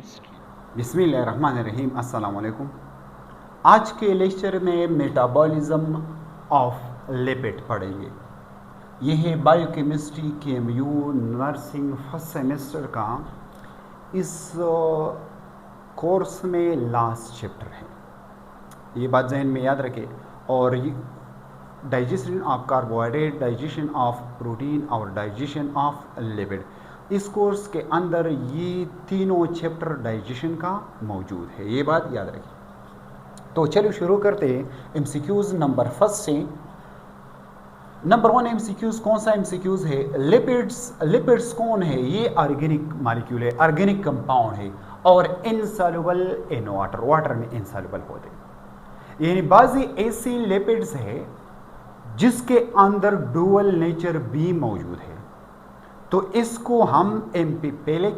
Chemistry. बिस्मिल्लाहिर्रहमानिर्रहीम। अस्सलाम वालेकुम। आज के लेक्चर में मेटाबॉलिज्म ऑफ लिपिड पढ़ेंगे। यह है biochemistry KMU nursing first semester का इस कोर्स में लास्ट चैप्टर है। ये बात जहन में याद रखें। और digestion of carbohydrate, digestion of protein और डाइजेशन ऑफ लिपिड, इस कोर्स के अंदर ये तीनों चैप्टर डाइजेशन का मौजूद है। ये बात याद रखिए। तो चलिए शुरू करते हैं एमसीक्यूज नंबर फर्स्ट से। नंबर 1 एमसीक्यूज कौन सा एमसीक्यूज है? लिपिड्स कौन है? ये ऑर्गेनिक मॉलिक्यूल है, ऑर्गेनिक कंपाउंड है और इनसॉल्युबल इन वाटर, वाटर में इनसॉल्युबल होते हैं। यानी बाजी ऐसी लिपिड्स है जिसके अंदर डुअल नेचर भी मौजूद है। तो इसको हम एम्फीपेलिक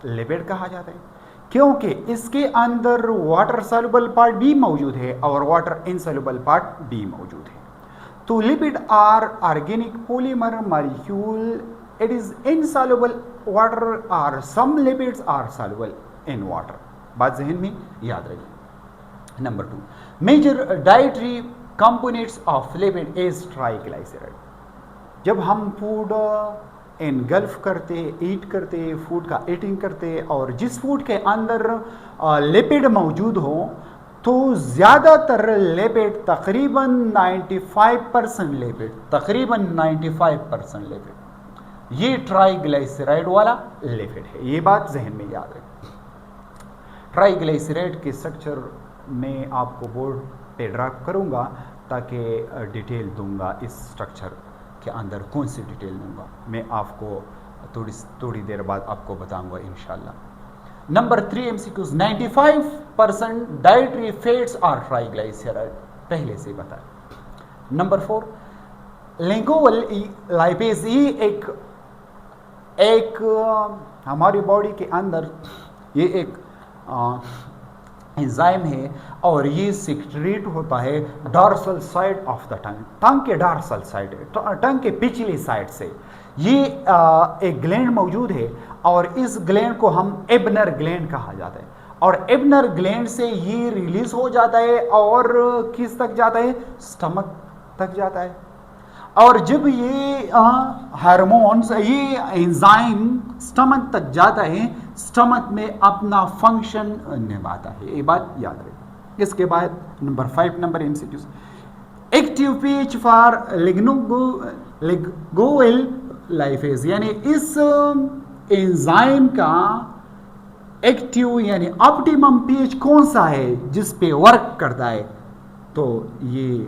लिपिड कहा जाता है, क्योंकि इसके अंदर वाटर सॉल्युबल पार्ट भी मौजूद है और वाटर इनसॉल्युबल पार्ट भी मौजूद है। तो lipid are organic polymer molecule, it is insoluble water और some lipids are soluble in water. बात जहन में याद रखिए। Number 2 major dietary components of lipid is triglyceride. जब हम फूड इनगल्फ करते, ईट करते, फूड का ईटिंग करते और जिस फूड के अंदर लिपिड मौजूद हो, तो ज़्यादातर लिपिड तकरीबन 95% लिपिड, तकरीबन 95% लिपिड ये ट्राइग्लिसराइड वाला लिपिड है। ये बात जहन में याद रखें। ट्राइग्लिसराइड के स्ट्रक्चर में आपको बोर्ड पे ड्रा करूँगा ताकि डिटेल दूंगा। इस स्ट्रक्चर के अंदर कौन सी डिटेल दूंगा मैं आपको थोड़ी देर बाद आपको बताऊंगा इंशाल्लाह। Number 3 MCQs 95% dietary fats are triglyceride, पहले से बताया। नंबर 4 लिंगोवल लाइपेज, ये एक हमारी बॉडी के अंदर ये एक एंजाइम है और ये सिक्रेट होता है dorsal side of the tongue, tongue के डॉर्सल साइड, टंग के पिछली साइड से ये एक ग्लैंड मौजूद है और इस ग्लैंड को हम एबनर ग्लैंड कहा जाता है। और एबनर ग्लैंड से ये रिलीज हो जाता है और किस तक जाता है? स्टमक तक जाता है। और जब ये हार्मोन्स, ये एंजाइम स्टमक तक जाता है, स्टमक में अपना फंक्शन निभाता है। ये बात याद रखें। इसके बाद number 5 number MCQs active pH for lingual lipase, यानी इस एंजाइम का एक्टिव यानी ऑप्टिमम पीएच कौन सा है जिस पे वर्क करता है? तो ये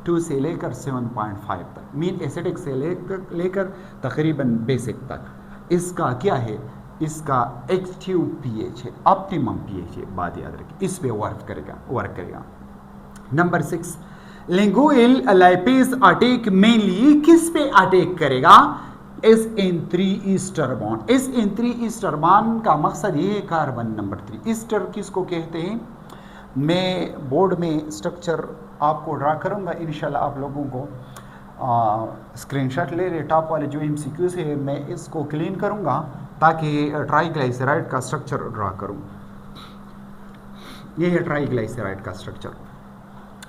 2 से लेकर 7.5 तक, मीन एसिडिक से लेकर तकरीबन बेसिक तक इसका क्या है? इसका एक्टिव पीएच है, ऑप्टिमम पीएच है। बात याद रखिए, इस पे वर्क करेगा। नंबर 6 लिंगोवल लाइपेज अटैक मेनली किस पे अटैक करेगा? SN3 ester bond. SN3 ester bond का मकसद ये है कार्बन नंबर 3। ईस्टर किसको कहते हैं? मैं बोर्ड में स्ट्रक्चर आपको ड्रा करूंगा इंशाल्लाह। आप लोगों को स्क्रीनशॉट ले रहे टॉप वाले जो एमसीक्यूज है, मैं इसको क्लीन करूंगा ताकि ट्राइग्लिसराइड का स्ट्रक्चर ड्रा करूं। ये है ट्राइग्लिसराइड का स्ट्रक्चर।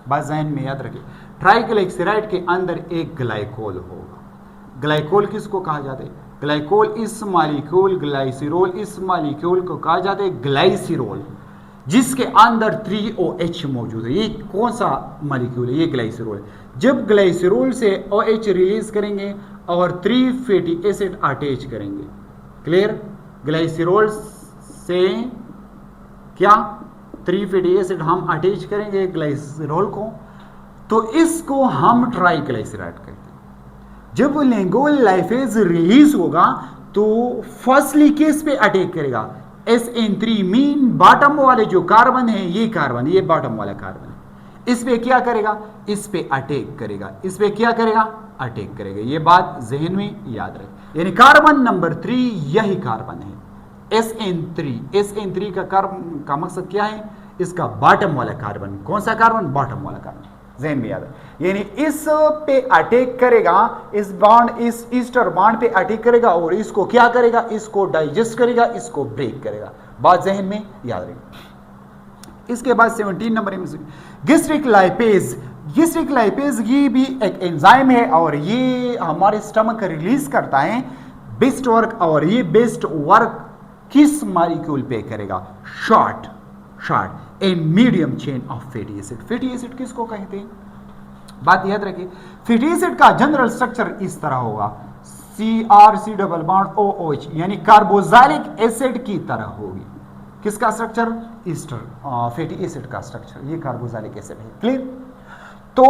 बात ज़हन में याद रखें। ट्राइग्लिसराइड के अंदर एक ग्लाइकोल होगा। ग्लाइकोल किसको कहा जाता है? ग्लाइकोल इस मॉलिक्यूल, ग्लाइसिरोल इस मॉलिक्यूल को कहा जाता है ग्लाइसिरोल, जिसके अंदर 3OH मौजूद है। ये कौन सा मॉलिक्यूल है? ये ग्लाइसिरोल है। जब ग्लाइसिरोल से OH रिलीज करेंगे और 3 फैटी एसिड अटैच करेंगे, क्लियर? ग्लाइसिरोल से क्या 3 फैटी एसिड हम अटैच करेंगे ग्लाइसिरोल को, तो इसको हम ट्राइग्लिसराइड कहते हैं। जब लिंगोवल लाइपेज रिलीज होगा तो फर्स्टली किस पे अटैक करेगा? SN3 मीन बॉटम वाले जो कार्बन है, ये कार्बन, ये बॉटम वाला कार्बन है, इस पे क्या करेगा? इस पे अटैक करेगा। इस पे क्या करेगा? अटैक करेगा। ये बात जहन में याद रखें। यानी कार्बन नंबर 3 यही कार्बन है SN3। SN3 का कार्बन का मकसद क्या है? इसका बॉटम वाला कार्बन। कौन सा कार्बन? बॉटम वाला कार्बन। ज़हन में याद है। यानी इस पे अटैक करेगा, इस बॉन्ड, इस ईस्टर बॉन्ड पे अटैक करेगा और इसको क्या करेगा, इसको डाइजेस्ट करेगा, इसको ब्रेक करेगा। बात ज़हन में याद रखेगी। इसके बाद 17 number gastric lipase. Gastric lipase ये भी एक एंजाइम है और ये हमारे स्टमक रिलीज करता है बेस्ट वर्क, और ये बेस्ट वर्क किस मॉलिक्यूल पे करेगा, short and medium chain of fatty acid. Fatty acid किसको कहते हैं, बात याद रखिए। फैटी एसिड का जनरल स्ट्रक्चर इस तरह होगा, CR डबल बॉन्ड OH, यानी कार्बोक्सिलिक एसिड की तरह होगी। किसका स्ट्रक्चर, ईस्टर फैटी एसिड का स्ट्रक्चर, ये कार्बोक्सिलिक एसिड है। क्लियर। तो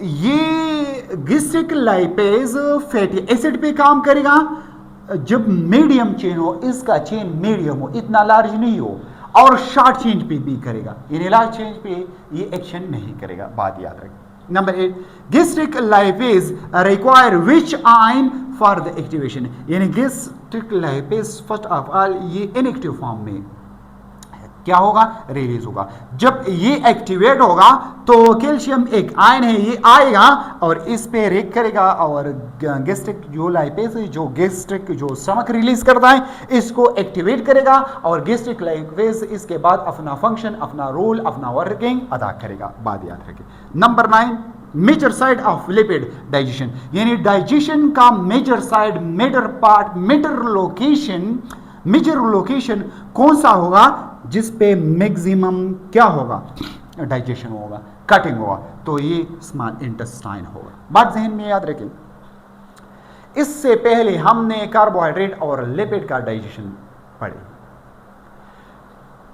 ये गैस्ट्रिक लाइपेज फैटी एसिड पे काम करेगा जब मीडियम चेन हो, इसका चेन मीडियम हो, इतना लार्ज नहीं हो, और शॉर्ट चेन पे भी करेगा, यानी लार्ज चेन पे ये एक्शन नहीं करेगा। बात याद रखें। Number 8, gastric lipase require which ion for the activation, यानी gastric lipase first of all ये इनएक्टिव फॉर्म में क्या होगा, रिलीज होगा। जब ये एक्टिवेट होगा तो कैल्शियम एक आयन है, ये आएगा और इस पे रिएक्ट करेगा और गैस्ट्रिक जो लाइपेज है, जो गैस्ट्रिक जो स्टमक रिलीज करता है, इसको एक्टिवेट करेगा और गैस्ट्रिक लाइपेज इसके बाद अपना फंक्शन, अपना रोल, अपना वर्किंग अदा करेगा। बात याद रखें। Number 9, major side of lipid digestion, यानी डाइजेशन का major side, major part, major location कौन सा होगा जिस पे मैक्सिमम क्या होगा, डाइजेशन होगा, कटिंग होगा, तो ये स्मॉल इंटेस्टाइन होगा। बात ज़हन में याद रखें। इससे पहले हमने कार्बोहाइड्रेट और लिपिड का डाइजेशन पढ़े,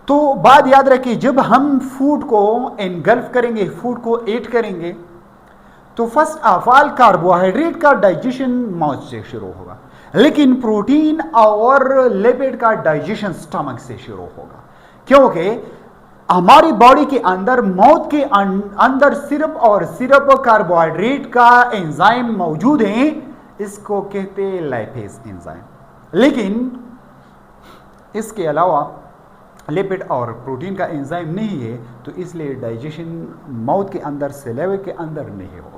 तो बात याद रखिए, जब हम फूड को एनगल्फ करेंगे, फूड को ईट करेंगे, तो फर्स्ट ऑफ ऑल कार्बोहाइड्रेट का डाइजेशन माउथ से शुरू होगा, लेकिन प्रोटीन और लिपिड का डाइजेशन स्टमक से शुरू होगा, क्योंकि हमारी बॉडी के अंदर, माउथ के अंदर सिर्फ और सिर्फ कार्बोहाइड्रेट का एंजाइम मौजूद है, इसको कहते हैं लाइपेज एंजाइम, लेकिन इसके अलावा लिपिड और प्रोटीन का एंजाइम नहीं है, तो इसलिए डाइजेशन माउथ के अंदर, सलाइवा के अंदर नहीं होगा,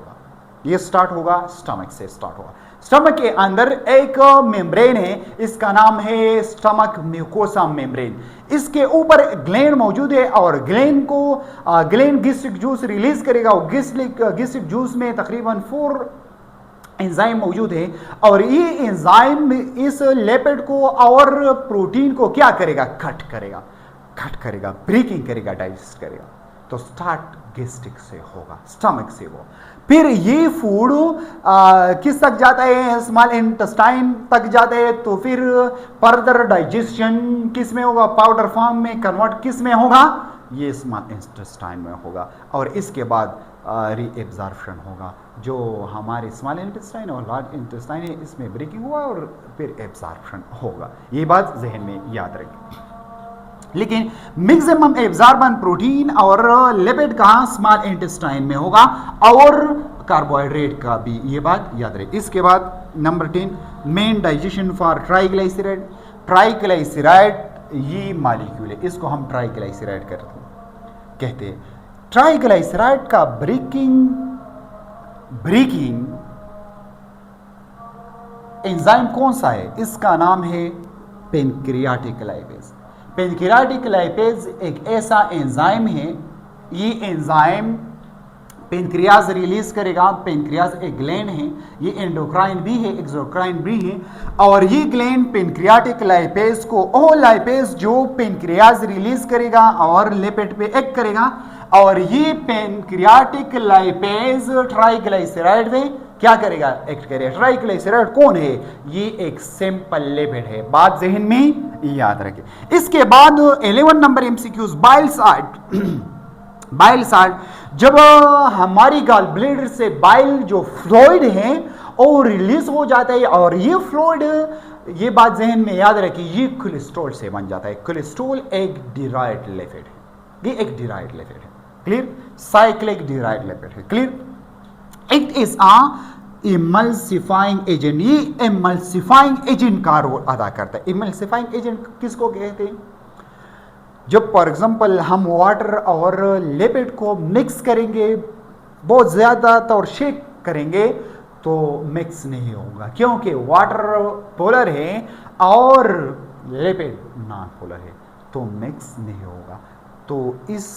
ये स्टार्ट होगा स्टमक से स्टार्ट होगा। स्टमक के अंदर एक मेम्ब्रेन है, इसका नाम है स्टमक म्यूकोसा मेम्ब्रेन, इसके ऊपर ग्लैंड मौजूद है और ग्लैंड गैस्ट्रिक जूस रिलीज करेगा, और गैस्ट्रिक जूस में तकरीबन 4 एंजाइम मौजूद है, और ये एंजाइम इस लिपिड को और प्रोटीन को क्या करेगा, कट करेगा, ब्रेकिंग करेगा, डाइजेस्ट करेगा। तो स्टार्ट गैस्ट्रिक से होगा, स्टमक से हो, फिर ये फूड किस तक जाता है, स्मॉल इंटेस्टाइन तक जाता है, तो फिर फर्दर डाइजेशन किस में होगा, पाउडर फॉर्म में कन्वर्ट किस में होगा, ये स्मॉल इंटेस्टाइन में होगा, और इसके बाद रीएब्जॉर्प्शन होगा, जो हमारे स्मॉल इंटेस्टाइन और लार्ज इंटेस्टाइन है, इसमें ब्रेकिंग हुआ और फिर एब्जॉर्प्शन होगा। ये बात जहन में याद रखें। लेकिन मैक्सिमम एब्जॉर्बन प्रोटीन और लिपिड का स्मॉल इंटेस्टाइन में होगा, और कार्बोहाइड्रेट का भी, ये बात याद रहे। इसके बाद number 10, main digestion for triglyceride. Triglyceride ये मॉलिक्यूल है, इसको हम ट्राइग्लिसराइड कहते हैं। ट्राइग्लिसराइड का ब्रेकिंग एंजाइम कौन सा है, इसका नाम है पेनक्रियाटिक लाइपेज। पेनक्रियाटिक लाइपेज एक ऐसा एंजाइम है, ये एंजाइम पेनक्रियाज रिलीज करेगा। पेनक्रियाज एक ग्लैंड है, ये एंडोक्राइन भी है, एक्सोक्राइन भी है, और ये ग्लैंड पेनक्रियाटिक लाइपेज को, ओ लाइपेज जो पेनक्रियाज रिलीज करेगा और लिपिड पे एक्ट करेगा, और ये पेनक्रियाटिक लाइपेज ट्राइग्लिसराइड में क्या करेगा, एक्ट करेगा। ट्राइग्लिसराइड कौन है, ये एक सिंपल लिपिड है, बात जहन में याद रखें। इसके बाद 11 नंबर एमसीक्यूज, बाइल साल्ट। जब हमारी गॉल ब्लैडर से बाइल जो फ्लूइड है वो रिलीज हो जाता है, और ये फ्लूइड, ये बात जहन में याद रखिए, ये कोलेस्ट्रॉल से बन जाता है। कोलेस्ट्रॉल एक डिराइड लिपिड है, ये एक डिराइड लिपिड है, क्लियर, साइक्लिक डिराइड लिपिड है, clear. It is a emulsifying agent, ये इमल्सिफाइंग एजेंट का रोल अदा करता है। इमल्सिफाइंग एजेंट किसको कहते हैं, जब फॉर एग्जांपल हम वाटर और लिपिड को मिक्स करेंगे बहुत ज़्यादा तौर शेक करेंगे तो मिक्स नहीं होगा, क्योंकि वाटर पोलर है और लिपिड नॉन पोलर है, तो मिक्स नहीं होगा। तो इस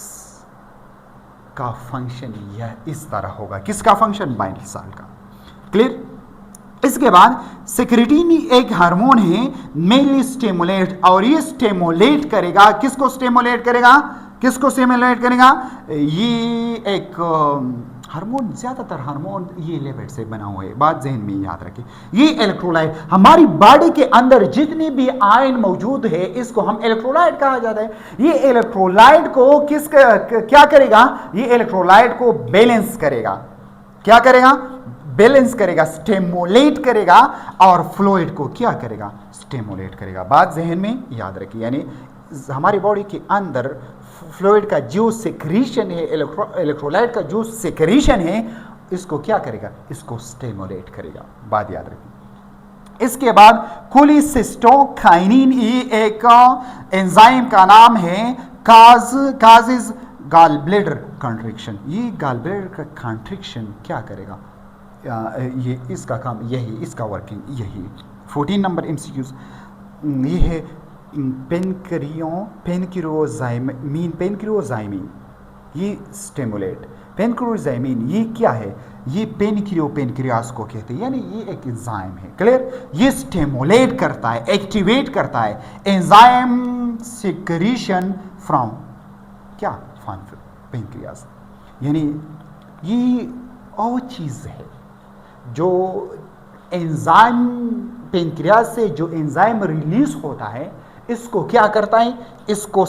का फंक्शन यह इस तरह होगा। किसका फंक्शन? बाइंड साल्ट का। क्लियर? इसके बाद सेक्रेटिन एक हार्मोन है, मेनली स्टिमुलेट, और ये स्टिमुलेट करेगा, किसको स्टिमुलेट करेगा? किसको स्टिमुलेट करेगा? ये एक हार्मोन, ज्यादातर हार्मोन ये लिपिड से बना हुआ है, बात जहन में याद रखें। ये इलेक्ट्रोलाइट, हमारी बॉडी के अंदर जितने भी आयन मौजूद है इसको हम इलेक्ट्रोलाइट कहा जाता है। ये इलेक्ट्रोलाइट को क्या करेगा? ये इलेक्ट्रोलाइट को बैलेंस करेगा। क्या करेगा? बैलेंस करेगा, स्टिमुलेट करेगा, और फ्लूइड को क्या करेगा? स्टिमुलेट करेगा। बात जहन में याद रखिए। यानी हमारी बॉडी के अंदर फ्लूइड का जो सेक्रीशन है, इलेक्ट्रोलाइट का जो सेक्रीशन है, इसको क्या करेगा? इसको स्टिमुलेट करेगा। बात याद रखिए। इसके बाद कोलिसिस्टोकाइनिन, ये एक एंजाइम का नाम है, काजेज गॉल ब्लैडर कंट्रिक्शन। ये गॉल ब्लैडर का कंट्रिक्शन क्या करेगा? ये इसका काम यही, इसका वर्किंग यही। 14 नंबर एमसीक्यूज ये है पेनक्रियोजाइमिन, ये स्टिमुलेट। पेनक्रियोजाइमिन ये क्या है? ये पेनक्रियास को कहते हैं, यानी ये एक एंजाइम है। क्लियर? ये स्टिमुलेट करता है, एक्टिवेट करता है एंजाइम सिक्रीशन फ्रॉम क्या? From pancreas. यानी ये और चीज़ है जो एंजाइम, पेनक्रियास से जो एंजाइम रिलीज होता है, इसको क्या करता है? इसको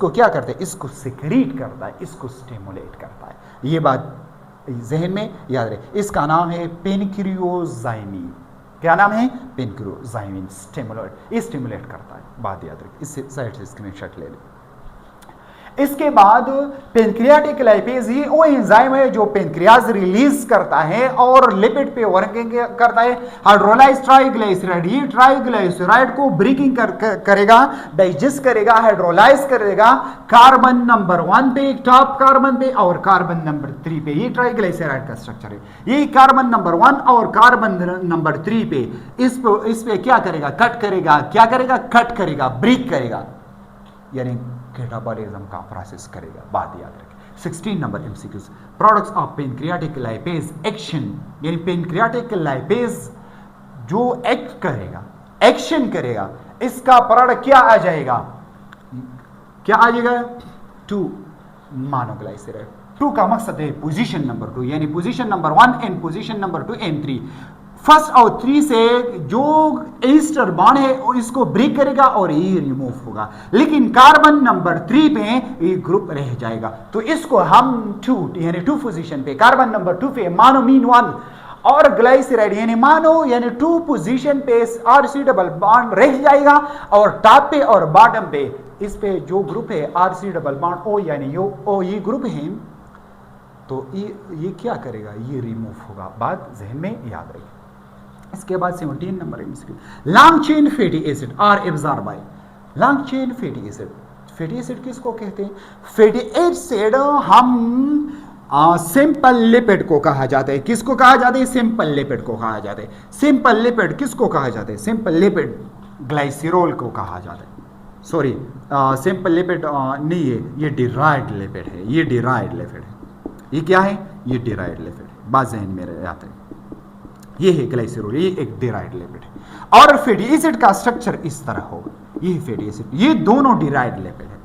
क्या करता है? इसको सिक्रीट करता है, इसको स्टिमुलेट करता है। ये बात जहन में याद रहे। इसका नाम है पेनक्रियोजाइमिन। क्या नाम है? पेनक्रियोजाइमिन। स्टिमुलेट करता है। बात याद रखिए। इससे साइड से स्क्रीनशॉट ले लें। इसके बाद पेनक्रियाटिक लाइपेज, ये वो एंजाइम है जो पेनक्रियाज रिलीज करता है और लिपिड पे वर्किंग करता है। हाइड्रोलाइज ट्राइग्लिसराइड, ये ट्राइग्लिसराइड को ब्रेकिंग करेगा, डाइजेस्ट करेगा, हाइड्रोलाइज करेगा कार्बन नंबर 1 पे, टॉप कार्बन पे, और कार्बन नंबर 3 पे। ये ट्राइग्लिसराइड का स्ट्रक्चर है। ये कार्बन नंबर 1 और कार्बन नंबर 3 पे इस पे क्या करेगा? कट करेगा। क्या करेगा? कट करेगा, ब्रेक करेगा, यानी कैटाबॉलिज्म का प्रोसेस करेगा। बात याद रखें। 16 number MCQs, products of pancreatic lipase action, यानी पेनक्रियाटिक लाइपेज जो एक्ट करेगा, एक्शन करेगा, इसका प्रोडक्ट क्या आ जाएगा? क्या आ जाएगा? 2 मोनोग्लाइसराइड। 2 का मकसद है पोजीशन नंबर 2, यानी position number 1 and position number 2 and 3। First और 3 से जो एस्टर बॉन्ड है इसको ब्रेक करेगा और ये रिमूव होगा, लेकिन कार्बन नंबर 3 पे ये ग्रुप रह जाएगा। तो इसको हम 2 यानी 2 पोजीशन पे, कार्बन नंबर 2 पे मोनोमीन 1 और ग्लाइसराइड यानी मोनो यानी 2 पोजीशन पे आरसी डबल बॉन्ड रह जाएगा, और टॉप पे और बॉटम पे इस पे जो ग्रुप है आरसी डबल बॉन्ड ओ यानी ये ग्रुप है, तो ये क्या करेगा? ये रिमूव होगा। बात जहन में याद रखिए। इसके बाद 17 number long chain fatty acid are absorb by long chain fatty acid. Fatty acid किसको कहते हैं? फैटी एसिड हम सिंपल लिपिड को कहा जाता है। किसको कहा जाता है? सिंपल लिपिड को कहा जाता है। सिंपल लिपिड किसको कहा जाता है? सिंपल लिपिड ग्लाइसरॉल को कहा जाता है। सॉरी, सिंपल लिपिड नहीं है, ये डिराइव्ड लिपिड है। ये डिराइव्ड लिपिड है। ये क्या है? ये डिराइव्ड लिपिड है। बात जहन में आता है। ये है ग्लाइसरॉल, ये एक डिराइव्ड लिपिड है। और फैटी एसिड का स्ट्रक्चर इस तरह होगा। ये फैटी एसिड, ये दोनों डिराइव्ड लिपिड है।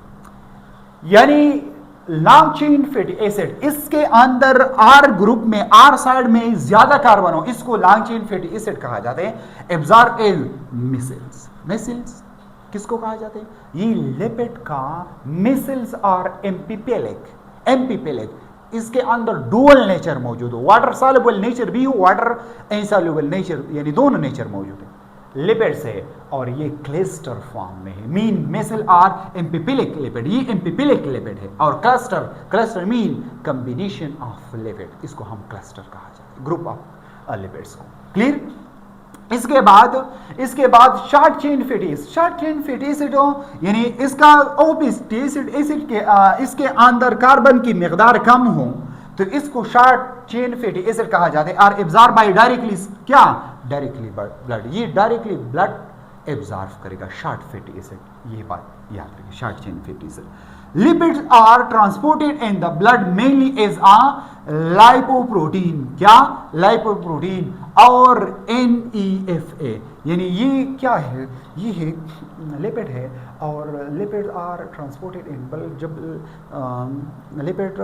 यानी लॉन्ग चेन फैटी एसिड, इसके अंदर आर ग्रुप में, आर साइड में ज्यादा कार्बन हो, इसको लॉन्ग चेन फैटी एसिड कहा जाता है। Absorb in micelles. मिसल्स किसको कहा जाता है? ये लिपिड का मिसल्स और एम्पीपेलिक, इसके अंदर डुअल नेचर मौजूद हो, वाटर सॉल्युबल नेचर भी हो, वाटर इनसॉल्युबल नेचर, यानी दोनों नेचर मौजूद है लिपिड से, और ये क्लस्टर फॉर्म में है। मीन मेसल आर एम्पीपेलिक लिपिड, ये एम्पीपेलिक लिपिड है, और cluster mean combination of lipid, इसको हम क्लस्टर कहा जाता है, ग्रुप ऑफ लिपिड्स को। क्लियर? इसके बाद शॉर्ट चेन फैटी एसिड यानी इसका एसिड के इसके अंदर कार्बन की मिकदार कम हो, तो तो इसको शॉर्ट चेन फैटी एसिड कहा जाता है। आर एब्जॉर्ब बाय डायरेक्टली, क्या डायरेक्टली ब्लड, ये डायरेक्टली ब्लड एब्जॉर्ब करेगा शॉर्ट फैटी एसिड, ये बात याद रखिए, short chain fatty acid. Lipids are transported in the blood mainly as lipoprotein, क्या लाइपोप्रोटीन और NEFA, यानी ये क्या है, ये है लिपिड है, और lipid are transported in blood, जब लिपिड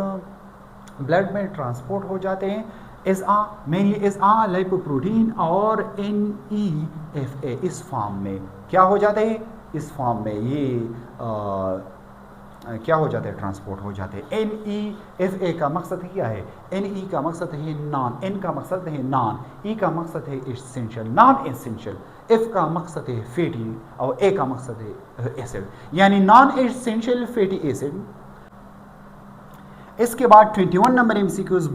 ब्लड में ट्रांसपोर्ट हो जाते हैं एज मेनली एज लाइपोप्रोटीन और NEFA, इस फॉर्म में क्या हो जाते हैं, इस फॉर्म में ये क्या हो जाते हैं, ट्रांसपोर्ट हो जाते हैं। NEFA का मकसद क्या है, NE का मकसद है नॉन, N का मकसद है नॉन, E का मकसद है एसेंशियल, नॉन एसेंशियल, F का मकसद है फैटी और A का मकसद है एसिड, यानी नॉन एसेंशियल फैटी एसिड। इसके बाद 21 number MCQs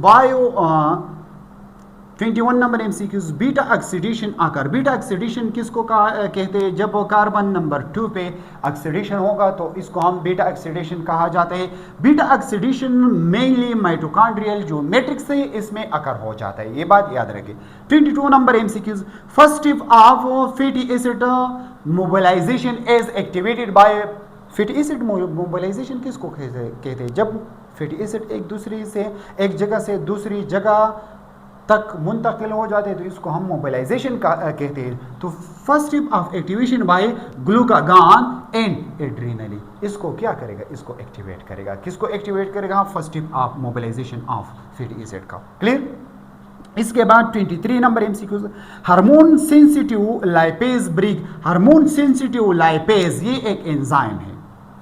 21 number MCQs beta oxidation आकर, बीटा ऑक्सीडेशन किसको कहते हैं, जब कार्बन नंबर 2 पे ऑक्सीडेशन होगा तो इसको हम बीटा ऑक्सीडेशन कहा जाता है। बीटा ऑक्सीडेशन मेनली माइटोकॉन्ड्रियल जो मैट्रिक्स है इसमें अकर हो जाता है, ये बात याद रखें। 22 number MCQs first step of fatty acid mobilization is activated by, fatty acid mobilization किसको कहते हैं, जब फैटी एसिड एक जगह से दूसरी जगह तक मुंतकिल हो जाते हैं तो इसको हम मोबिलाइजेशन कहते हैं। तो first step of activation by glucagon and adrenaline, इसको क्या करेगा, इसको एक्टिवेट करेगा, किसको एक्टिवेट करेगा, first step of mobilisation of fatty acid का, क्लियर। इसके बाद 23 number MCQ hormone sensitive lipase break, hormone sensitive lipase ये एक एंजाइम है,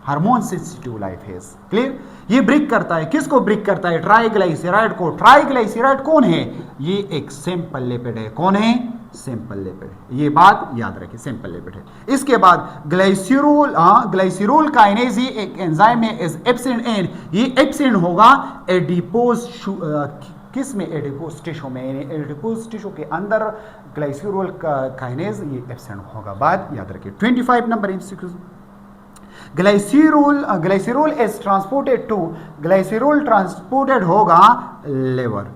हार्मोन सेंसिटिव लाइपेज, क्लियर। ये ब्रेक करता है, किसको ब्रेक करता है, ट्राइग्लाइसराइड को। ट्राइग्लाइसराइड कौन है, ये एक सिंपल लिपिड है, कौन है, सिंपल लिपिड, ये बात याद रखिए, सिंपल लिपिड है। इसके बाद ग्लाइसरॉल काइनेज ये एक एंजाइम है, इज एब्सेंट इन, ये एब्सेंट होगा एडिपोज किस में, एडिपोज टिश्यू में, एडिपोज टिश्यू के अंदर ग्लाइसरॉल काइनेज ये एब्सेंट होगा, बात याद रखिए। 25 number MCQ glycerol is transported to, glycerol transported होगा लिवर,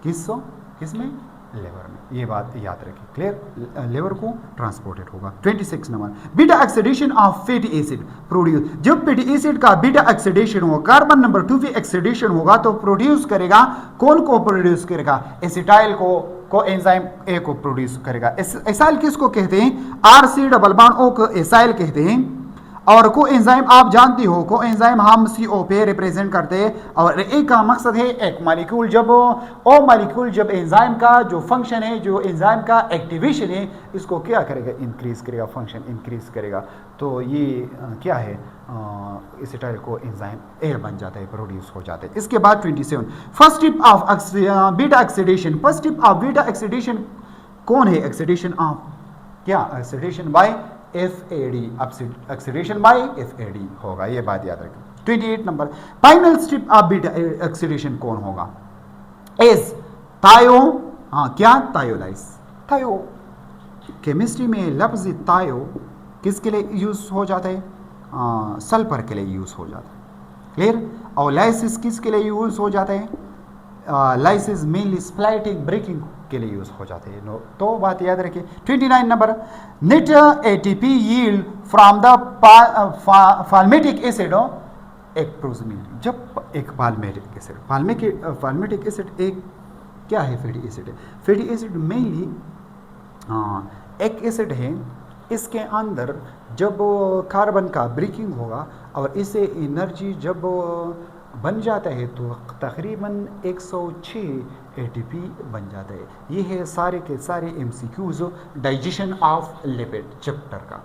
किसमें, लिवर में, ये बात याद रखिए, क्लियर, लिवर को ट्रांसपोर्टेड होगा। 26 number beta oxidation of fatty acid produce, जब फैटी एसिड का बीटा ऑक्सीडेशन होगा, कार्बन नंबर 2 पे ऑक्सीडेशन होगा तो प्रोड्यूस करेगा, कौन को प्रोड्यूस करेगा, एसिटाइल को एंजाइम ए को प्रोड्यूस करेगा। एसाइल किसको कहते हैं, RC डबल बॉन्ड O को एसाइल कहते हैं, और को एंजाइम आप जानती हो, को एंजाइम हम CO पे रिप्रेजेंट करते हैं, और ए का मकसद है एक मॉलिक्यूल, जब ओ मॉलिक्यूल जब एंजाइम का जो फंक्शन है, जो एंजाइम का एक्टिवेशन है, इसको क्या करेगा, इंक्रीज करेगा, फंक्शन इंक्रीज करेगा, तो ये क्या है, एसिटाइल को एंजाइम ए बन जाता है, प्रोड्यूस हो जाता है। इसके बाद 27 first step of beta oxidation, first step of beta oxidation कौन है, ऑक्सीडेशन ऑफ क्या, oxidation by FAD, oxidation by FAD होगा, ये बात याद रखें। 28 number final step of beta oxidation कौन होगा, एज थायो, क्या, थायोलाइज। थायो केमिस्ट्री में लफ्ज थायो किसके लिए यूज हो जाता है, सल्फर के लिए यूज हो जाता है, क्लियर। और लाइसिस किसके लिए यूज हो जाता है, लाइसिस मेनली स्प्लाइटिंग ब्रेकिंग के लिए यूज हो जाते हैं, तो बात याद रखिए। 29 number net ATP yield from the palmitic acid एक प्रोजमीन, जब एक पाल्मेटिक एसिड, पाल्मेटिक एसिड एक क्या है, फैटी एसिड है। फैटी एसिड मेनली एक एसिड है, इसके अंदर जब कार्बन का ब्रेकिंग होगा और इसे एनर्जी जब बन जाता है तो तकरीबन 106 ATP बन जाता है। ये है सारे के सारे MCQs digestion of lipid chapter का।